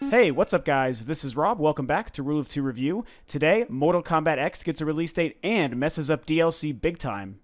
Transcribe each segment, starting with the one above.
Hey, what's up guys? This is Rob. Welcome back to Rule of Two Review. Today, Mortal Kombat X gets a release date and messes up DLC big time.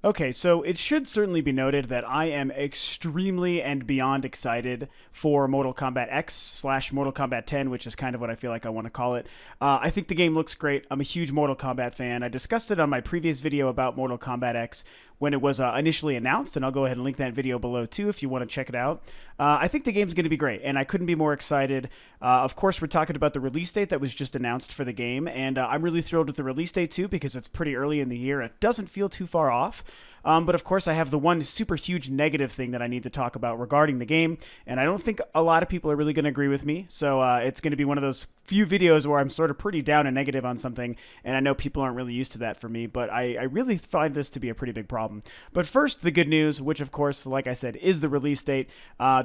Okay, so it should certainly be noted that I am extremely and beyond excited for Mortal Kombat X / Mortal Kombat 10, which is kind of what I feel like I want to call it. I think the game looks great. I'm a huge Mortal Kombat fan. I discussed it on my previous video about Mortal Kombat X when it was initially announced, and I'll go ahead and link that video below too if you want to check it out. I think the game's going to be great, and I couldn't be more excited. Of course, we're talking about the release date that was just announced for the game, and I'm really thrilled with the release date too because it's pretty early in the year. It doesn't feel too far off. But of course, I have the one super huge negative thing that I need to talk about regarding the game, and I don't think a lot of people are really going to agree with me, so it's going to be one of those few videos where I'm sort of pretty down and negative on something, and I know people aren't really used to that for me, but I really find this to be a pretty big problem. But first, the good news, which of course, like I said, is the release date.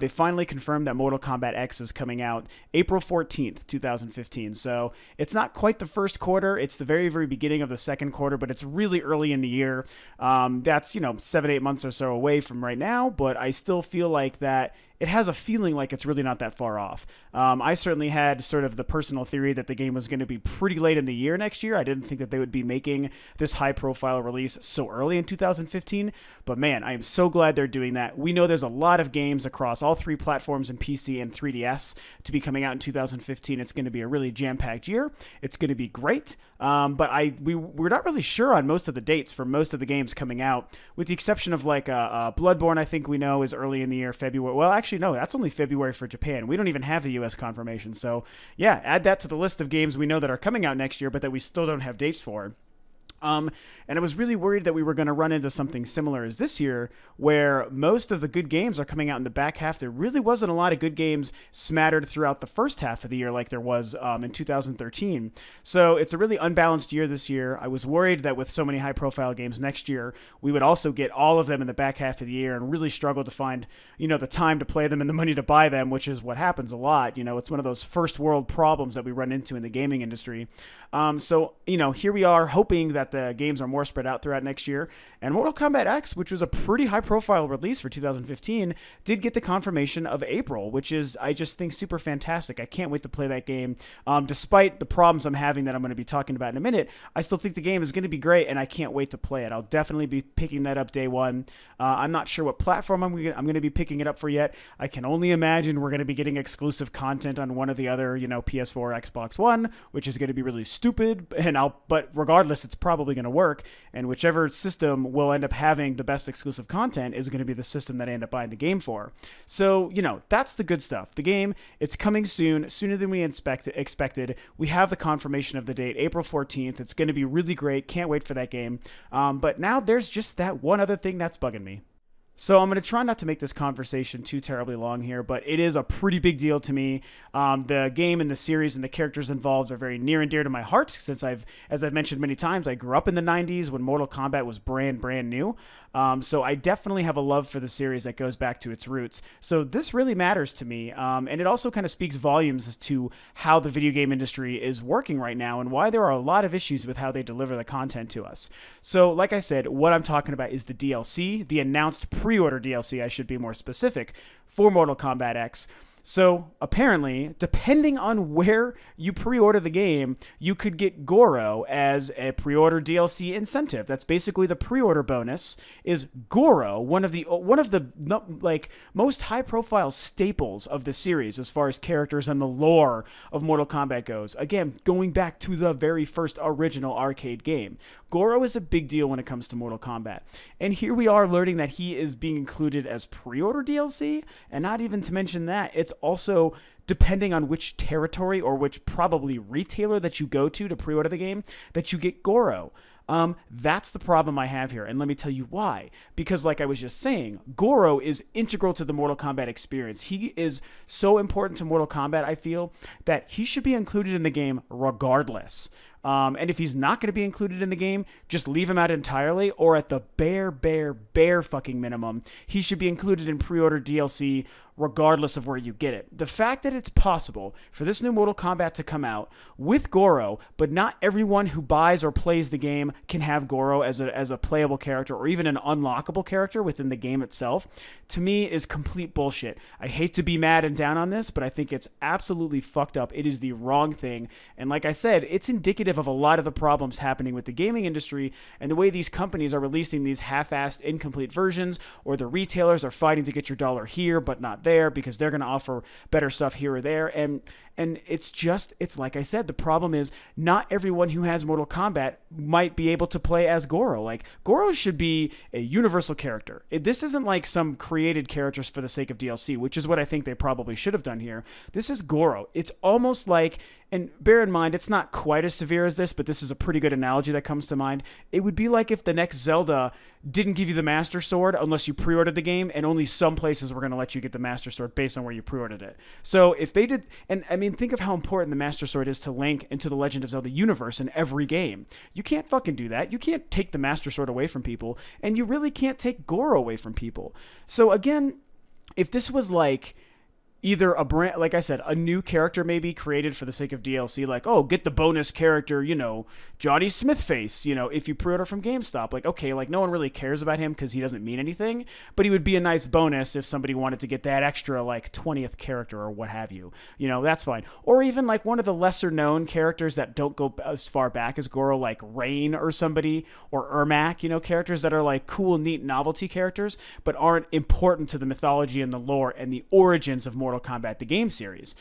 They finally confirmed that Mortal Kombat X is coming out April 14th, 2015, so it's not quite the first quarter, it's the very, very beginning of the second quarter, but it's really early in the year. That's 7-8 months or so away from right now, but I still feel like that it has a feeling like it's really not that far off. I certainly had sort of the personal theory that the game was going to be pretty late in the year next year. I didn't think that they would be making this high-profile release so early in 2015, but man, I am so glad they're doing that. We know there's a lot of games across all three platforms in PC and 3DS to be coming out in 2015. It's going to be a really jam-packed year. It's going to be great, but we're not really sure on most of the dates for most of the games coming out, with the exception of like Bloodborne, I think we know is early in the year, February. Well, actually, no, that's only February for Japan. We don't even have the U.S. confirmation. So, yeah, add that to the list of games we know that are coming out next year, but that we still don't have dates for. And I was really worried that we were going to run into something similar as this year, where most of the good games are coming out in the back half. There really wasn't a lot of good games smattered throughout the first half of the year like there was in 2013. So it's a really unbalanced year this year. I was worried that with so many high-profile games next year, we would also get all of them in the back half of the year and really struggle to find, the time to play them and the money to buy them, which is what happens a lot. It's one of those first-world problems that we run into in the gaming industry. So here we are hoping that the games are more spread out throughout next year. And Mortal Kombat X, which was a pretty high-profile release for 2015, did get the confirmation of April, which is, I just think, super fantastic. I can't wait to play that game. Despite the problems I'm having that I'm going to be talking about in a minute, I still think the game is going to be great, and I can't wait to play it. I'll definitely be picking that up day one. I'm not sure what platform I'm going to be picking it up for yet. I can only imagine we're going to be getting exclusive content on one or the other, PS4 or Xbox One, which is going to be really stupid, but regardless, it's probably going to work, and whichever system will end up having the best exclusive content is going to be the system that I end up buying the game for. So, that's the good stuff. The game, it's coming soon, sooner than we expected. We have the confirmation of the date, April 14th. It's going to be really great. Can't wait for that game. But now there's just that one other thing that's bugging me. So I'm going to try not to make this conversation too terribly long here, but it is a pretty big deal to me. The game and the series and the characters involved are very near and dear to my heart, since as I've mentioned many times, I grew up in the 90s when Mortal Kombat was brand new. So I definitely have a love for the series that goes back to its roots. So this really matters to me, and it also kind of speaks volumes as to how the video game industry is working right now and why there are a lot of issues with how they deliver the content to us. So like I said, what I'm talking about is the DLC, the announced pre-order DLC, I should be more specific, for Mortal Kombat X. So apparently, depending on where you pre-order the game, you could get Goro as a pre-order DLC incentive. That's basically the pre-order bonus. Is Goro one of the most high-profile staples of the series as far as characters and the lore of Mortal Kombat goes? Again, going back to the very first original arcade game, Goro is a big deal when it comes to Mortal Kombat. And here we are learning that he is being included as pre-order DLC, and not even to mention that, it's also, depending on which territory or which probably retailer that you go to pre-order the game, that you get Goro. That's the problem I have here, and let me tell you why. Because like I was just saying, Goro is integral to the Mortal Kombat experience. He is so important to Mortal Kombat, I feel, that he should be included in the game regardless. And if he's not going to be included in the game, just leave him out entirely, or at the bare fucking minimum, he should be included in pre-order DLC regardless of where you get it. The fact that it's possible for this new Mortal Kombat to come out with Goro, but not everyone who buys or plays the game can have Goro as a playable character or even an unlockable character within the game itself, to me is complete bullshit. I hate to be mad and down on this, but I think it's absolutely fucked up. It is the wrong thing. And like I said, it's indicative of a lot of the problems happening with the gaming industry and the way these companies are releasing these half-assed, incomplete versions, or the retailers are fighting to get your dollar here but not there because they're going to offer better stuff here or there. And it's like I said, the problem is not everyone who has Mortal Kombat might be able to play as Goro. Like, Goro should be a universal character. This isn't like some created characters for the sake of DLC, which is what I think they probably should have done here. This is Goro. It's almost like, and bear in mind, it's not quite as severe as this, but this is a pretty good analogy that comes to mind. It would be like if the next Zelda didn't give you the Master Sword unless you pre-ordered the game, and only some places were going to let you get the Master Sword based on where you pre-ordered it. So if they did, and I mean, think of how important the Master Sword is to Link and to the Legend of Zelda universe in every game. You can't fucking do that. You can't take the Master Sword away from people, and you really can't take Goro away from people. So again, if this was like either a brand, like I said, a new character maybe created for the sake of DLC, like, oh, get the bonus character, you know, Johnny Smithface, you know, if you pre-order from GameStop, like, okay, like no one really cares about him because he doesn't mean anything, but he would be a nice bonus if somebody wanted to get that extra, like, 20th character or what have you, that's fine. Or even like one of the lesser known characters that don't go as far back as Goro, like Rain or somebody, or Ermac, characters that are like cool, neat novelty characters, but aren't important to the mythology and the lore and the origins of Mortal Kombat, the game series.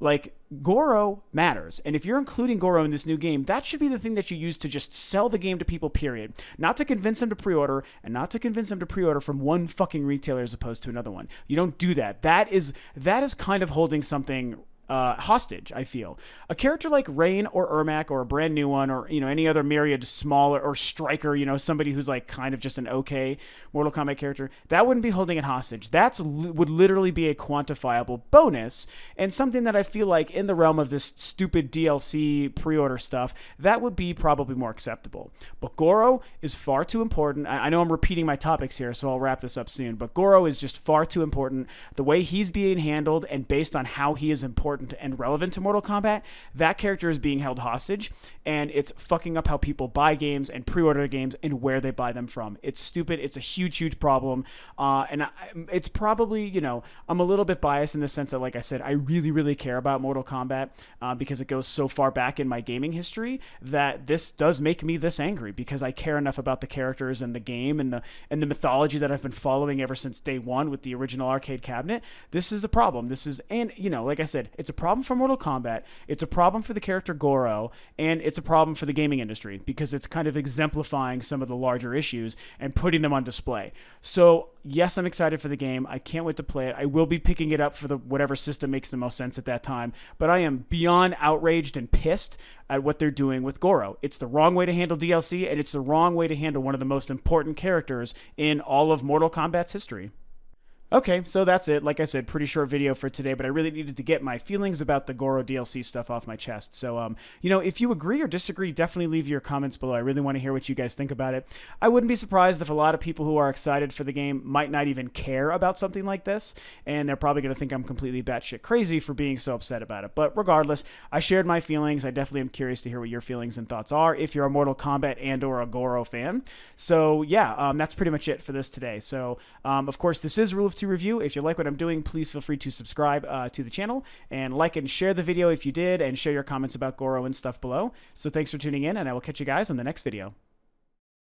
Like, Goro matters. And if you're including Goro in this new game, that should be the thing that you use to just sell the game to people, period. Not to convince them to pre-order, and not to convince them to pre-order from one fucking retailer as opposed to another one. You don't do that. That is kind of holding something hostage, I feel. A character like Rain or Ermac or a brand new one, or any other myriad smaller, or Striker, somebody who's like kind of just an okay Mortal Kombat character, that wouldn't be holding it hostage. Would literally be a quantifiable bonus, and something that I feel like in the realm of this stupid DLC pre-order stuff, that would be probably more acceptable. But Goro is far too important. I know I'm repeating my topics here, so I'll wrap this up soon, but Goro is just far too important. The way he's being handled, and based on how he is important and relevant to Mortal Kombat, that character is being held hostage, and it's fucking up how people buy games and pre-order games and where they buy them from. It's stupid. It's a huge problem, and it's probably, I'm a little bit biased in the sense that, like I said, I really care about Mortal Kombat because it goes so far back in my gaming history that this does make me this angry, because I care enough about the characters and the game and the mythology that I've been following ever since day one with the original arcade cabinet. This is a problem. And like I said, it's a problem for Mortal Kombat, it's a problem for the character Goro, and it's a problem for the gaming industry because it's kind of exemplifying some of the larger issues and putting them on display. So yes, I'm excited for the game. I can't wait to play it. I will be picking it up for whatever system makes the most sense at that time, but I am beyond outraged and pissed at what they're doing with Goro. It's the wrong way to handle DLC, and it's the wrong way to handle one of the most important characters in all of Mortal Kombat's history. Okay, so that's it. Like I said, pretty short video for today, but I really needed to get my feelings about the Goro DLC stuff off my chest. So, if you agree or disagree, definitely leave your comments below. I really want to hear what you guys think about it. I wouldn't be surprised if a lot of people who are excited for the game might not even care about something like this, and they're probably going to think I'm completely batshit crazy for being so upset about it. But regardless, I shared my feelings. I definitely am curious to hear what your feelings and thoughts are if you're a Mortal Kombat and or a Goro fan. So, yeah, that's pretty much it for this today. So, of course, this is Rule of 2 Review. If you like what I'm doing, please feel free to subscribe to the channel and like and share the video if you did, and share your comments about Goro and stuff below. So thanks for tuning in, and I will catch you guys on the next video.